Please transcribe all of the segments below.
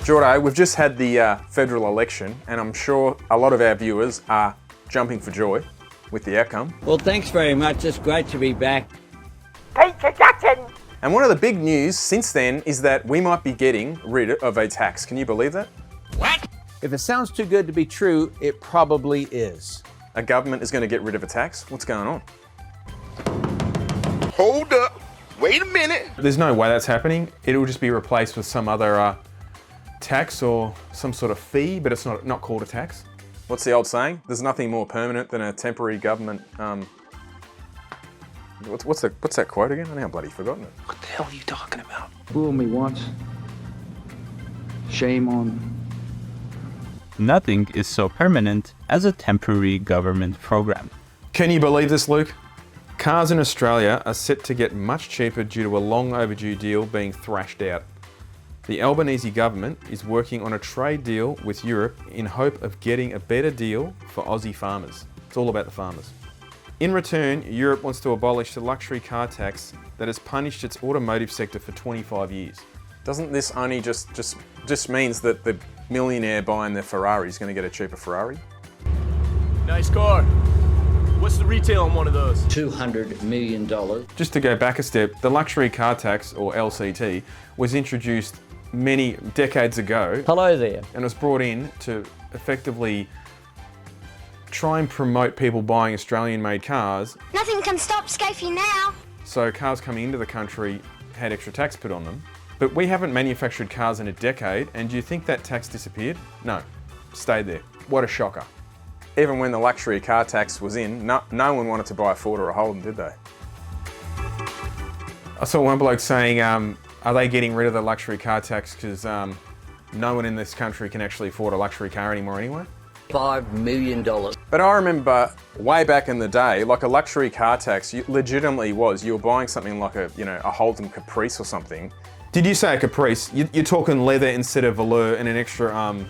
Jordo, we've just had the federal election, and I'm sure a lot of our viewers are jumping for joy with the outcome. Well, thanks very much. It's great to be back. Peter Jackson! And one of the big news since then is that we might be getting rid of a tax. Can you believe that? What? If it sounds too good to be true, it probably is. A government is going to get rid of a tax? What's going on? Hold up. Wait a minute. There's no way that's happening. It'll just be replaced with some other tax or some sort of fee, but it's not called a tax. What's the old saying? There's nothing more permanent than a temporary government. What's that quote again? I think I've bloody forgotten it. What the hell are you talking about? Fool me once, shame on. Nothing is so permanent as a temporary government program. Can you believe this, Luke? Cars in Australia are set to get much cheaper due to a long overdue deal being thrashed out. The Albanese government is working on a trade deal with Europe in hope of getting a better deal for Aussie farmers. It's all about the farmers. In return, Europe wants to abolish the luxury car tax that has punished its automotive sector for 25 years. Doesn't this only just means that the millionaire buying the Ferrari is going to get a cheaper Ferrari? Nice car. What's the retail on one of those? $200 million. Just to go back a step, the luxury car tax, or LCT, was introduced many decades ago. Hello there. And was brought in to effectively try and promote people buying Australian-made cars. Nothing can stop Scafey now. So cars coming into the country had extra tax put on them. But we haven't manufactured cars in a decade, and do you think that tax disappeared? No, stayed there. What a shocker. Even when the luxury car tax was in, no one wanted to buy a Ford or a Holden, did they? I saw one bloke saying, are they getting rid of the luxury car tax because no one in this country can actually afford a luxury car anymore anyway? $5 million. But I remember way back in the day, like a luxury car tax legitimately was, you were buying something like a Holden Caprice or something. Did you say a Caprice? You're talking leather instead of velour and an extra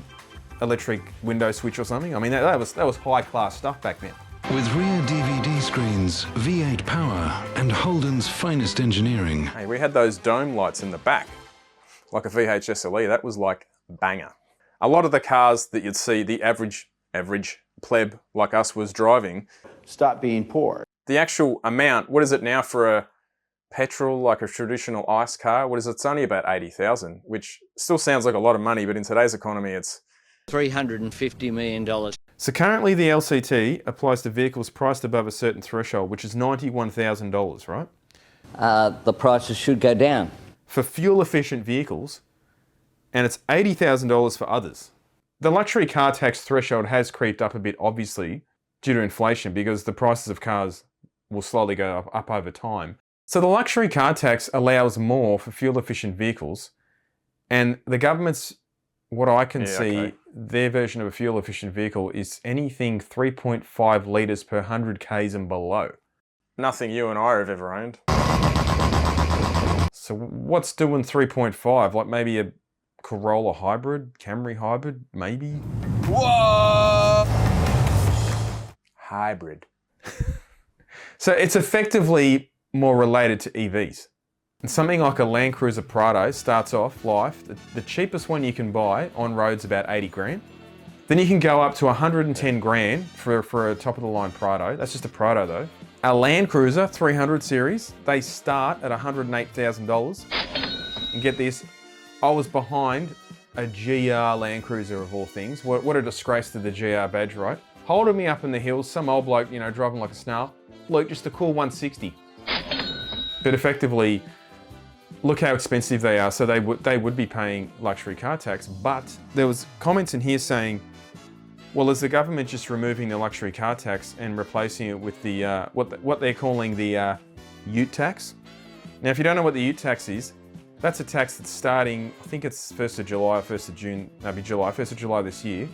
electric window switch or something? I mean, that was high class stuff back then. With rear DVD screens, V8 power, and Holden's finest engineering. Hey, we had those dome lights in the back, like a VHS LE. That was like banger. A lot of the cars that you'd see the average pleb like us was driving. Stop being poor. The actual amount, what is it now for a petrol, like a traditional ICE car? What is it? It's only about 80,000, which still sounds like a lot of money, but in today's economy, it's $350 million. So currently the LCT applies to vehicles priced above a certain threshold, which is $91,000, right? The prices should go down. For fuel-efficient vehicles, and it's $80,000 for others. The luxury car tax threshold has creeped up a bit, obviously, due to inflation, because the prices of cars will slowly go up over time. So the luxury car tax allows more for fuel-efficient vehicles, and the government's, what I can see, their version of a fuel-efficient vehicle is anything 3.5 litres per 100 k's and below. Nothing you and I have ever owned. So what's doing 3.5? Like maybe a Corolla hybrid, Camry hybrid, maybe? Whoa! Hybrid. So it's effectively more related to EVs. And something like a Land Cruiser Prado starts off life, the cheapest one you can buy on road's about 80 grand. Then you can go up to 110 grand for a top of the line Prado. That's just a Prado though. A Land Cruiser 300 series, they start at $108,000. And get this, I was behind a GR Land Cruiser of all things. What a disgrace to the GR badge, right? Holding me up in the hills, some old bloke, driving like a snail. Look, just a cool 160. But effectively, look how expensive they are. So they would be paying luxury car tax. But there was comments in here saying, well, is the government just removing the luxury car tax and replacing it with the what they're calling the ute tax? Now, if you don't know what the ute tax is, that's a tax that's starting, I think it's 1st of July or 1st of June, maybe July, 1st of July this year.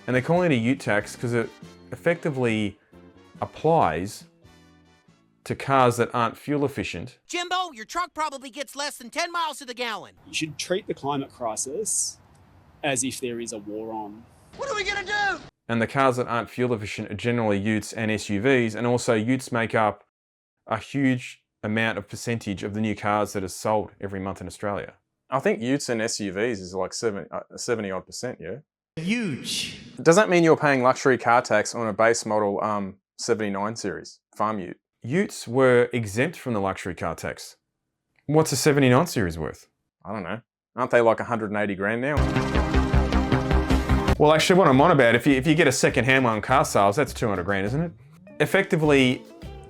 And they're calling it a ute tax because it effectively applies to cars that aren't fuel efficient. Jimbo, your truck probably gets less than 10 miles to the gallon. You should treat the climate crisis as if there is a war on. What are we gonna do? And the cars that aren't fuel efficient are generally utes and SUVs, and also utes make up a huge amount of percentage of the new cars that are sold every month in Australia. I think utes and SUVs is like 70 odd percent, yeah? Huge. Does that mean you're paying luxury car tax on a base model 79 series, farm ute? Utes were exempt from the luxury car tax. What's a 79 series worth? I don't know. Aren't they like 180 grand now? Well, actually, what I'm on about, if you get a second-hand one on car sales, that's 200 grand, isn't it? Effectively,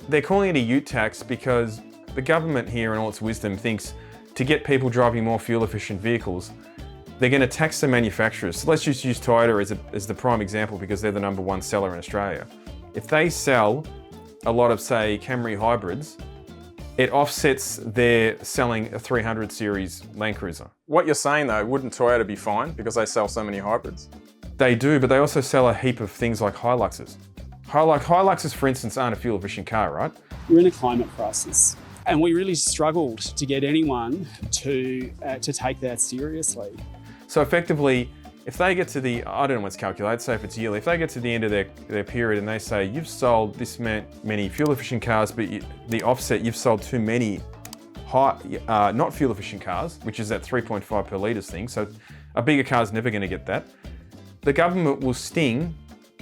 they're calling it a ute tax because the government here, in all its wisdom, thinks to get people driving more fuel-efficient vehicles, they're going to tax the manufacturers. So let's just use Toyota as the prime example because they're the #1 seller in Australia. If they sell a lot of, say, Camry hybrids, it offsets their selling a 300 series Land Cruiser. What you're saying though, wouldn't Toyota be fine because they sell so many hybrids? They do, but they also sell a heap of things like Hiluxes. Hiluxes, for instance, aren't a fuel-efficient car, right? We're in a climate crisis, and we really struggled to get anyone to take that seriously. So effectively, if they get to the, I don't know what's calculated, say if it's yearly, if they get to the end of their period and they say, you've sold this many fuel-efficient cars, but the offset, you've sold too many not fuel-efficient cars, which is that 3.5 per litres thing, so a bigger car's never going to get that. The government will sting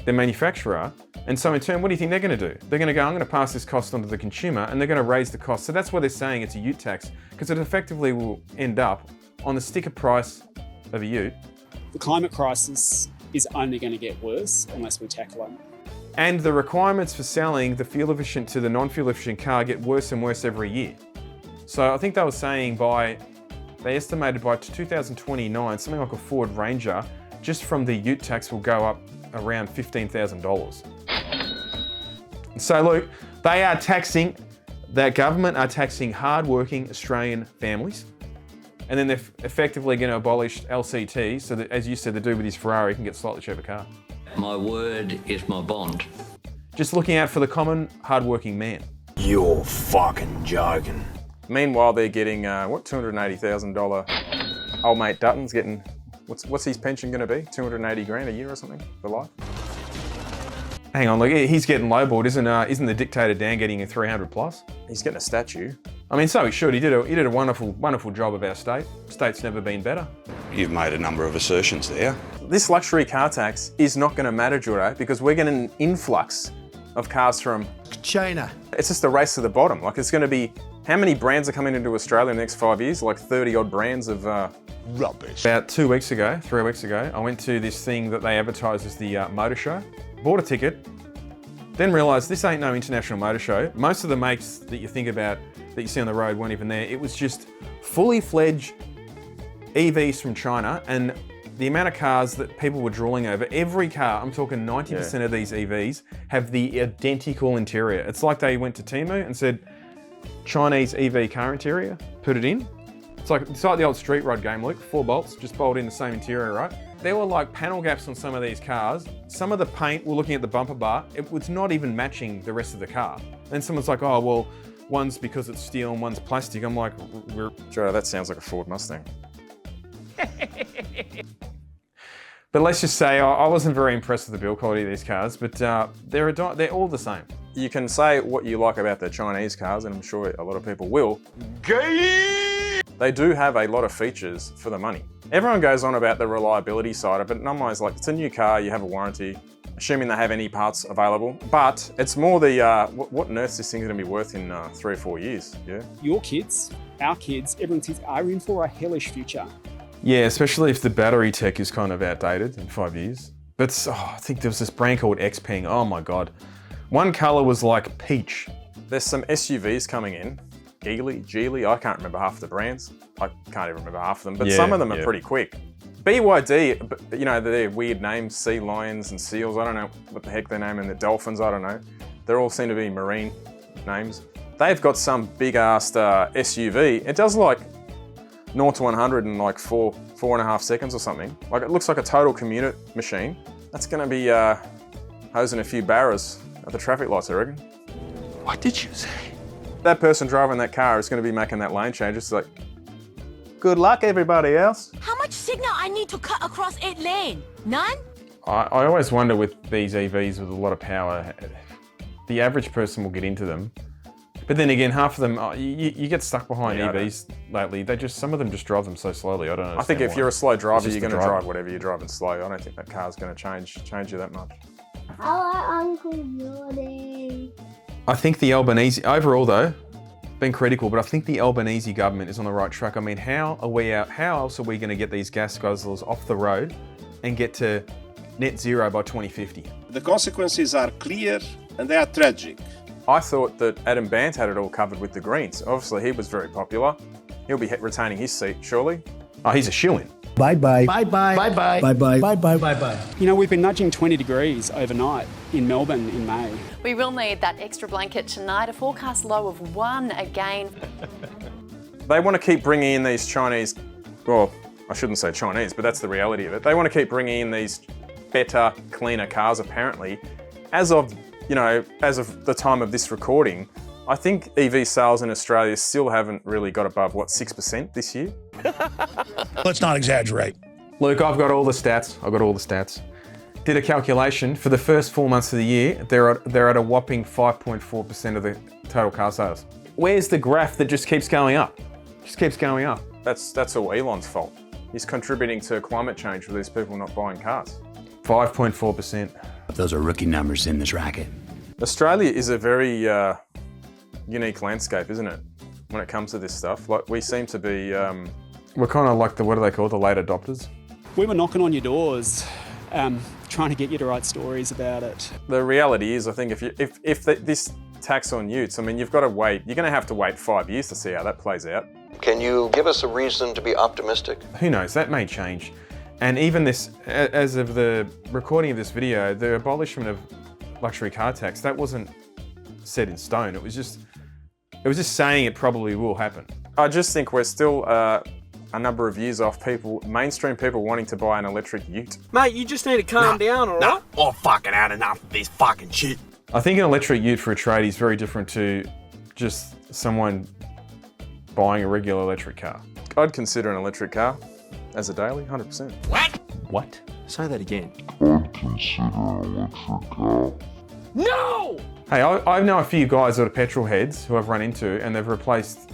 the manufacturer, and so in turn, what do you think they're going to do? They're going to go, I'm going to pass this cost on to the consumer, and they're going to raise the cost. So that's why they're saying it's a ute tax, because it effectively will end up on the sticker price of a ute. The climate crisis is only going to get worse unless we tackle it. And the requirements for selling the fuel efficient to the non-fuel efficient car get worse and worse every year. So I think they were saying they estimated by 2029, something like a Ford Ranger, just from the ute tax will go up around $15,000. So look, that government are taxing hard-working Australian families, and then they're effectively going to abolish LCT so that, as you said, the dude with his Ferrari can get a slightly cheaper car. My word is my bond. Just looking out for the common, hard-working man. You're fucking joking. Meanwhile, they're getting, $280,000 old mate Dutton's getting, what's his pension going to be? 280 grand a year or something for life? Hang on, look, he's getting lowballed, isn't the dictator Dan getting a 300 plus? He's getting a statue. I mean, so he should. He did a wonderful job of our state. State's never been better. You've made a number of assertions there. This luxury car tax is not going to matter, Juro, because we're getting an influx of cars from China. It's just a race to the bottom. Like, it's going to be, how many brands are coming into Australia in the next 5 years? Like 30 odd brands of Rubbish. About 3 weeks ago, I went to this thing that they advertise as the motor show. Bought a ticket, then realised this ain't no international motor show. Most of the makes that you think about that you see on the road weren't even there. It was just fully fledged EVs from China, and the amount of cars that people were drooling over, every car, I'm talking 90% of these EVs, have the identical interior. It's like they went to Temu and said, Chinese EV car interior, put it in. It's like the old street rod game, Luke, 4 bolts, just bolt in the same interior, right? There were like panel gaps on some of these cars. Some of the paint, we're looking at the bumper bar, it was not even matching the rest of the car. Then someone's like, oh, well, one's because it's steel and one's plastic. I'm like, Joe, that sounds like a Ford Mustang. But let's just say I wasn't very impressed with the build quality of these cars, but they're all the same. You can say what you like about the Chinese cars, and I'm sure a lot of people will. They do have a lot of features for the money. Everyone goes on about the reliability side of it, and I'm always like, it's a new car, you have a warranty, assuming they have any parts available. But it's more the, what on earth this thing's gonna be worth in 3 or 4 years, yeah? Your kids, our kids, everyone's kids are in for a hellish future. Yeah, especially if the battery tech is kind of outdated in 5 years. But I think there was this brand called Xpeng, oh my God. One color was like peach. There's some SUVs coming in. Geely, I can't remember half the brands. I can't even remember half of them, but some of them are pretty quick. BYD, you know, they're weird names, sea lions and seals, I don't know what the heck they're naming, the dolphins, I don't know. They all seem to be marine names. They've got some big-ass SUV. It does like 0 to 100 in like 4.5 seconds or something. Like, it looks like a total commute machine. That's gonna be hosing a few barras at the traffic lights, I reckon. What did you say? That person driving that car is going to be making that lane change. It's like, good luck, everybody else. How much signal I need to cut across 8 lane? None? I always wonder with these EVs with a lot of power, the average person will get into them, But then again, half of them, you get stuck behind EVs lately. Some of them just drive them so slowly. I don't know. I think if you're a slow driver, you're going to driver. drive whatever you're driving slow. I don't think that car's going to change you that much. I like Uncle Jordan. I think the Albanese, overall though, been critical, but I think the Albanese government is on the right track. I mean, how else are we going to get these gas guzzlers off the road and get to net zero by 2050? The consequences are clear and they are tragic. I thought that Adam Bant had it all covered with the Greens. Obviously, he was very popular. He'll be retaining his seat, surely. Oh, he's a shoo-in. Bye-bye. Bye-bye. Bye-bye. Bye-bye. Bye-bye. Bye-bye. You know, we've been nudging 20 degrees overnight in Melbourne in May. We will need that extra blanket tonight. A forecast low of 1 again. They want to keep bringing in these Chinese, well, I shouldn't say Chinese, but that's the reality of it. They want to keep bringing in these better, cleaner cars, apparently. As of the time of this recording, I think EV sales in Australia still haven't really got above, 6% this year? Let's not exaggerate. Luke, I've got all the stats. Did a calculation. For the first 4 months of the year, they're at a whopping 5.4% of the total car sales. Where's the graph that just keeps going up? Just keeps going up. That's all Elon's fault. He's contributing to climate change with these people not buying cars. 5.4%. Those are rookie numbers in this racket. Australia is a very unique landscape, isn't it? When it comes to this stuff, like we seem to be. We're kind of like what do they call the late adopters? We were knocking on your doors, trying to get you to write stories about it. The reality is, I think if this tax on utes, I mean, you've got to wait. You're going to have to wait 5 years to see how that plays out. Can you give us a reason to be optimistic? Who knows? That may change. And even this, as of the recording of this video, the abolishment of luxury car tax, that wasn't set in stone. It was just saying it probably will happen. I just think we're still a number of years off mainstream people wanting to buy an electric ute. Mate, you just need to calm down, all right? Oh, fucking had enough of this fucking shit. I think an electric ute for a tradie is very different to just someone buying a regular electric car. I'd consider an electric car as a daily, 100%. What? Say that again. I'd consider an electric car. No! Hey, I know a few guys that are petrol heads who I've run into, and they've replaced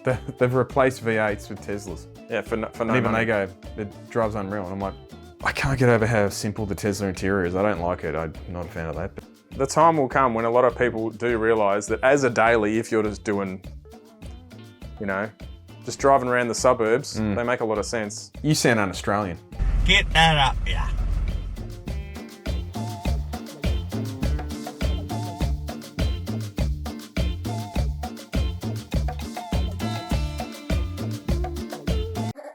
V8s with Teslas. Yeah, for no and even money. they go, it drives unreal. And I'm like, I can't get over how simple the Tesla interior is. I don't like it. I'm not a fan of that. But the time will come when a lot of people do realise that as a daily, if you're just doing, just driving around the suburbs, they make a lot of sense. you sound un-Australian. Get that up, yeah.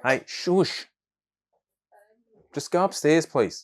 Hey, shush. Just go upstairs, please.